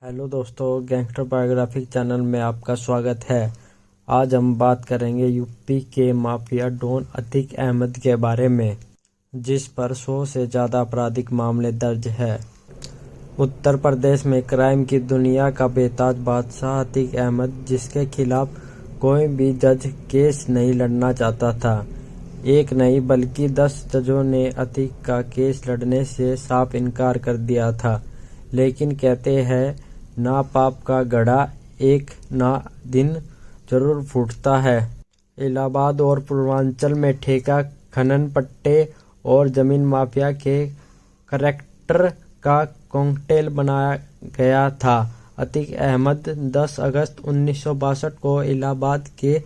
Hello दोस्तों, gangster biography channel में आपका स्वागत है। आज हम बात करेंगे यूपी के माफिया डॉन अतीक अहमद के बारे में, जिस पर 100 से ज़्यादा आपराधिक मामले दर्ज है। उत्तर प्रदेश में क्राइम की दुनिया का बेताज बादशाह अतीक अहमद, जिसके खिलाफ कोई भी जज केस नहीं लड़ना चाहता था। एक नहीं बल्कि 10 जजों ने अतीक का केस लड़ने से साफ इनकार कर दिया था। लेकिन कहते हैं, ना पाप का घड़ा एक ना दिन जरूर फूटता है। इलाहाबाद और पूर्वांचल में ठेका, खनन, पट्टे और जमीन माफिया के करैक्टर का कॉकटेल बनाया गया था। अतीक अहमद 10 अगस्त 1962 को इलाहाबाद के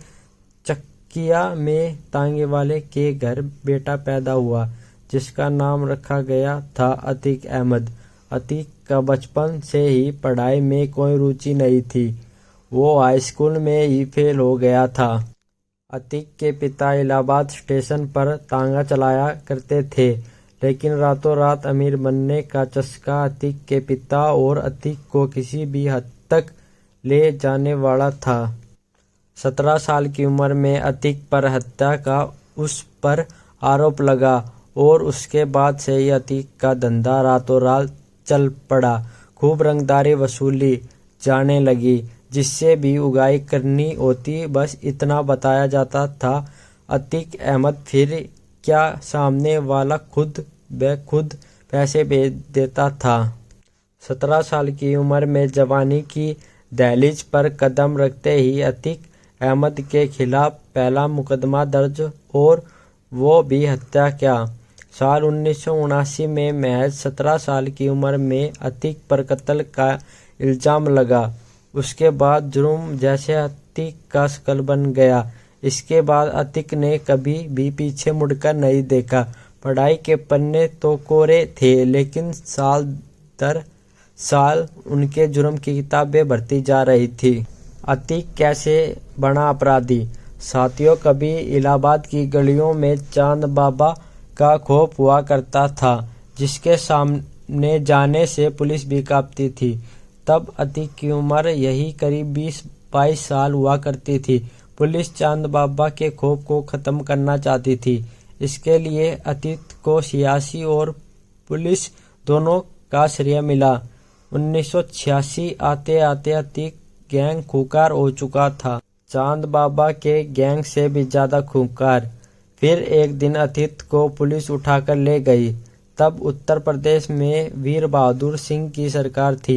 चकिया में तांगेवाले के घर बेटा पैदा हुआ, जिसका नाम रखा गया था अतीक अहमद। अतीक का बचपन से ही पढ़ाई में कोई रुचि नहीं थी। वो हाई स्कूल में ही फेल हो गया था। अतीक के पिता इलाहाबाद स्टेशन पर तांगा चलाया करते थे, लेकिन रातों रात अमीर बनने का चस्का अतीक के पिता और अतीक को किसी भी हद तक ले जाने वाला था। 17 साल की उम्र में अतीक पर हत्या का उस पर आरोप लगा और उसके बाद से ही अतीक का धंधा रातों रात चल पड़ा। खूब रंगदारी वसूली जाने लगी, जिससे भी उगाही करनी होती, बस इतना बताया जाता था। अतीक अहमद फिर क्या, सामने वाला खुद ब खुद पैसे भेज देता था। 17 साल की उम्र में जवानी की दहलीज पर कदम रखते ही अतीक अहमद के खिलाफ पहला मुकदमा दर्ज, और वो भी हत्या का। साल 1979 में महज 17 साल की उम्र में अतीक पर कत्ल का इल्जाम लगा। उसके बाद जुर्म जैसे अतीक का शकल बन गया। इसके बाद अतीक ने कभी भी पीछे मुड़कर नहीं देखा। पढ़ाई के पन्ने तो कोरे थे, लेकिन साल दर साल उनके जुर्म की किताबें बढ़ती जा रही थी। अतीक कैसे बना अपराधी? साथियों, कभी इलाहाबाद की गलियों में चांद बाबा का खौफ हुआ करता था, जिसके सामने जाने से पुलिस भी कांपती थी। तब अतीक की उम्र यही करीब 20-22 साल हुआ करती थी। पुलिस चांद बाबा के खौफ को खत्म करना चाहती थी। इसके लिए अतीक को सियासी और पुलिस दोनों का श्रेय मिला। 1986 आते आते अतीक गैंग खूंखार हो चुका था, चांद बाबा के गैंग से भी ज्यादा खूंखार। फिर एक दिन अतीक को पुलिस उठाकर ले गई। तब उत्तर प्रदेश में वीर बहादुर सिंह की सरकार थी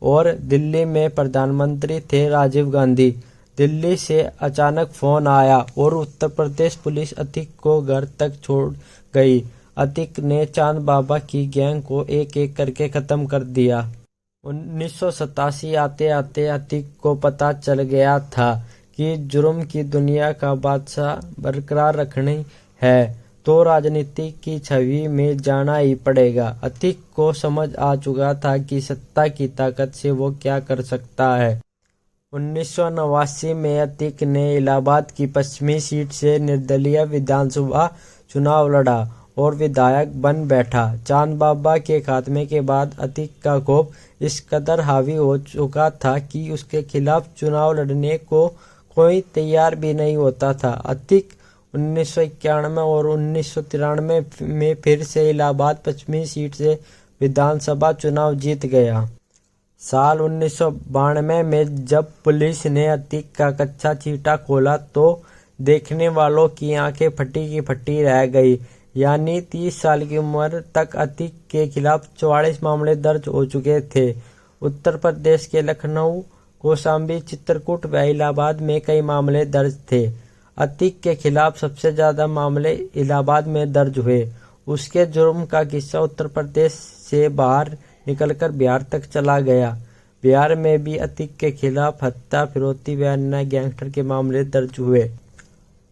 और दिल्ली में प्रधानमंत्री थे राजीव गांधी। दिल्ली से अचानक फोन आया और उत्तर प्रदेश पुलिस अतीक को घर तक छोड़ गई। अतीक ने चांद बाबा की गैंग को एक एक करके खत्म कर दिया। 1987 आते आते अतीक को पता चल गया था कि जुर्म की दुनिया का बादशाह बरकरार रखनी है तो राजनीति की छवि में जाना ही पड़ेगा। अतीक को समझ आ चुका था कि सत्ता की ताकत से वो क्या कर सकता है। 1989 में अतीक ने इलाहाबाद की पश्चिमी सीट से निर्दलीय विधानसभा चुनाव लड़ा और विधायक बन बैठा। चांद बाबा के खात्मे के बाद अतीक का खौफ इस कदर हावी हो चुका था कि उसके खिलाफ चुनाव लड़ने को कोई तैयार भी नहीं होता था। अतीक 1991 और 1993 में फिर से इलाहाबाद पश्चिमी सीट से विधानसभा चुनाव जीत गया। साल 1992 में जब पुलिस ने अतीक का कच्चा चीटा खोला तो देखने वालों की आंखें फटी की फटी रह गई। यानी 30 साल की उम्र तक अतीक के खिलाफ 44 मामले दर्ज हो चुके थे। उत्तर प्रदेश के लखनऊ, कौशाम्बी, चित्रकूट व इलाहाबाद में कई मामले दर्ज थे। अतीक के खिलाफ सबसे ज्यादा मामले इलाहाबाद में दर्ज हुए। उसके जुर्म का किस्सा उत्तर प्रदेश से बाहर निकलकर बिहार तक चला गया। बिहार में भी अतीक के खिलाफ हत्या, फिरौती व अन्य गैंगस्टर के मामले दर्ज हुए।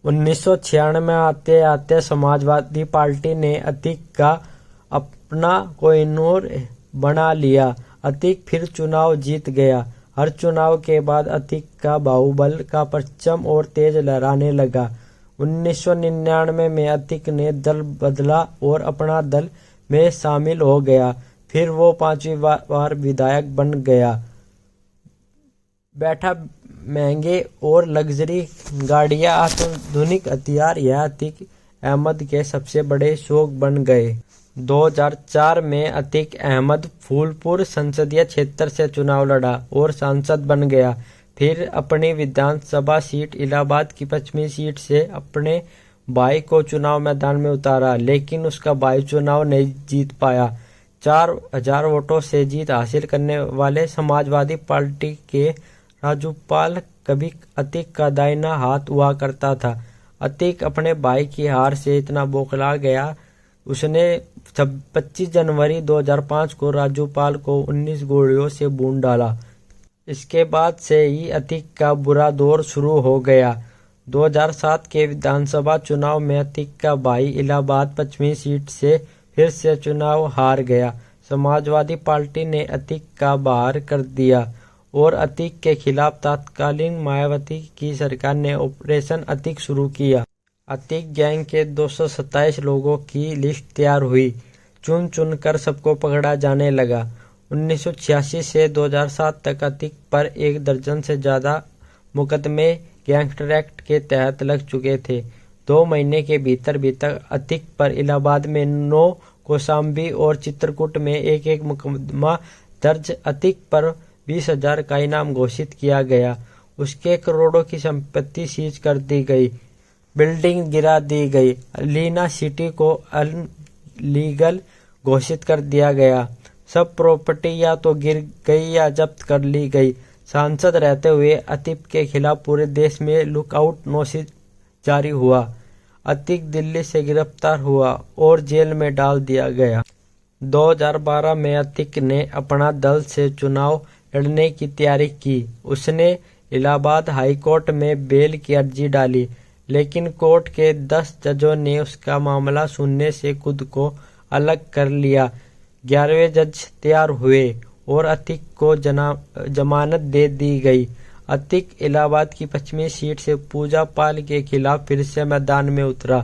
1996 में आते आते समाजवादी पार्टी ने अतीक का अपना कोहिनूर बना लिया। अतीक फिर चुनाव जीत गया। हर चुनाव के बाद अतीक का बाहुबल का परचम और तेज लहराने लगा। 1999 में अतीक ने दल बदला और अपना दल में शामिल हो गया। फिर वो 5वीं बार विधायक बन गया। बैठा महंगे और लग्जरी गाड़ियां, आधुनिक हथियार यह अतीक अहमद के सबसे बड़े शौक बन गए। 2004 में अतीक अहमद फूलपुर संसदीय क्षेत्र से चुनाव लड़ा और सांसद बन गया। फिर अपनी विधानसभा सीट इलाहाबाद की पश्चिमी सीट से अपने भाई को चुनाव मैदान में उतारा, लेकिन उसका भाई चुनाव नहीं जीत पाया। 4000 वोटों से जीत हासिल करने वाले समाजवादी पार्टी के राजूपाल कभी अतीक का दाहिना हाथ हुआ करता था। अतीक अपने भाई की हार से इतना बौखला गया, उसने 25 जनवरी 2005 को राजूपाल को 19 गोलियों से भून डाला। इसके बाद से ही अतीक का बुरा दौर शुरू हो गया। 2007 के विधानसभा चुनाव में अतीक का भाई इलाहाबाद पश्चिमी सीट से फिर से चुनाव हार गया। समाजवादी पार्टी ने अतीक का बाहर कर दिया और अतीक के खिलाफ तत्कालीन मायावती की सरकार ने ऑपरेशन अतीक शुरू किया। अतीक गैंग के 227 लोगों की लिस्ट तैयार हुई। चुन चुन कर सबको पकड़ा जाने लगा। 1986 से 2007 तक अतीक पर 1 दर्जन से ज़्यादा मुकदमे गैंगस्टर एक्ट के तहत लग चुके थे। 2 महीने के भीतर अतीक पर इलाहाबाद में 9, कौशाम्बी और चित्रकूट में एक मुकदमा दर्ज। अतीक पर 20,000 का इनाम घोषित किया गया। उसके करोड़ों की संपत्ति सीज कर दी गई, बिल्डिंग गिरा दी गई। लीना सिटी को अनलीगल घोषित कर दिया गया। सब प्रॉपर्टी या तो गिर गई या जब्त कर ली गई। सांसद रहते हुए अतीक के खिलाफ पूरे देश में लुकआउट नोटिस जारी हुआ। अतीक दिल्ली से गिरफ्तार हुआ और जेल में डाल दिया गया। 2012 में अतीक ने अपना दल से चुनाव लड़ने की तैयारी की। उसने इलाहाबाद हाई कोर्ट में बेल की अर्जी डाली, लेकिन कोर्ट के 10 जजों ने उसका मामला सुनने से खुद को अलग कर लिया। 11वें जज तैयार हुए और अतीक को जमानत दे दी गई। अतीक इलाहाबाद की पश्चिमी सीट से पूजा पाल के खिलाफ फिर से मैदान में उतरा,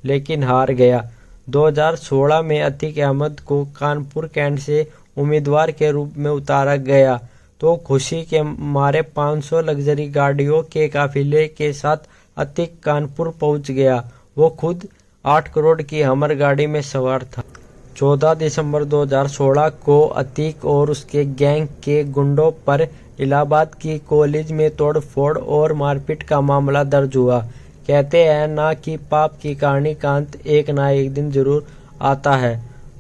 लेकिन हार गया। 2016 में अतीक अहमद को कानपुर कैंट से उम्मीदवार के रूप में उतारा गया तो खुशी के मारे 500 लग्जरी गाड़ियों के काफिले के साथ अतीक कानपुर पहुंच गया। वो खुद 8 करोड़ की हमर गाड़ी में सवार था। 14 दिसंबर 2016 को अतीक और उसके गैंग के गुंडों पर इलाहाबाद की कॉलेज में तोड़फोड़ और मारपीट का मामला दर्ज हुआ। कहते हैं ना कि पाप की कहानी का अंत एक ना एक दिन जरूर आता है।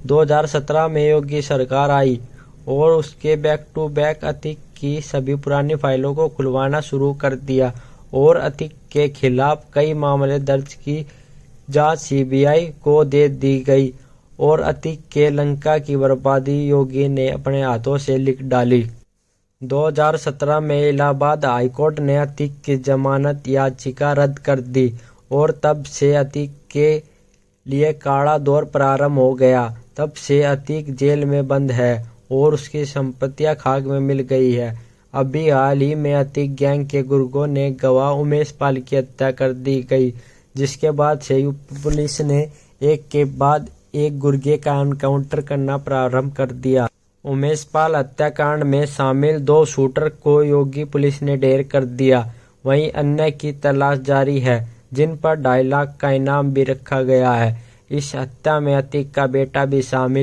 2017 में योगी सरकार आई और उसके बैक टू बैक अतीक की सभी पुरानी फाइलों को खुलवाना शुरू कर दिया और अतीक के खिलाफ कई मामले दर्ज की जांच सीबीआई को दे दी गई और अतीक के लंका की बर्बादी योगी ने अपने हाथों से लिख डाली। 2017 में इलाहाबाद हाईकोर्ट ने अतीक की जमानत याचिका रद्द कर दी और तब से अतीक के लिए काला दौर प्रारंभ हो गया। तब से अतीक जेल में बंद है और उसकी संपत्तियां खाक में मिल गई है। अभी हाल ही में अतीक गैंग के गुर्गों ने गवाह उमेश पाल की हत्या कर दी गई, जिसके बाद से यूपी पुलिस ने एक के बाद एक गुर्गे का एनकाउंटर करना प्रारंभ कर दिया। उमेश पाल हत्याकांड में शामिल 2 शूटर को योगी पुलिस ने ढेर कर दिया। वहीं अन्य की तलाश जारी है, जिन पर 2.5 लाख का इनाम भी रखा गया है। इस हत्या में अतीक का बेटा भी शामिल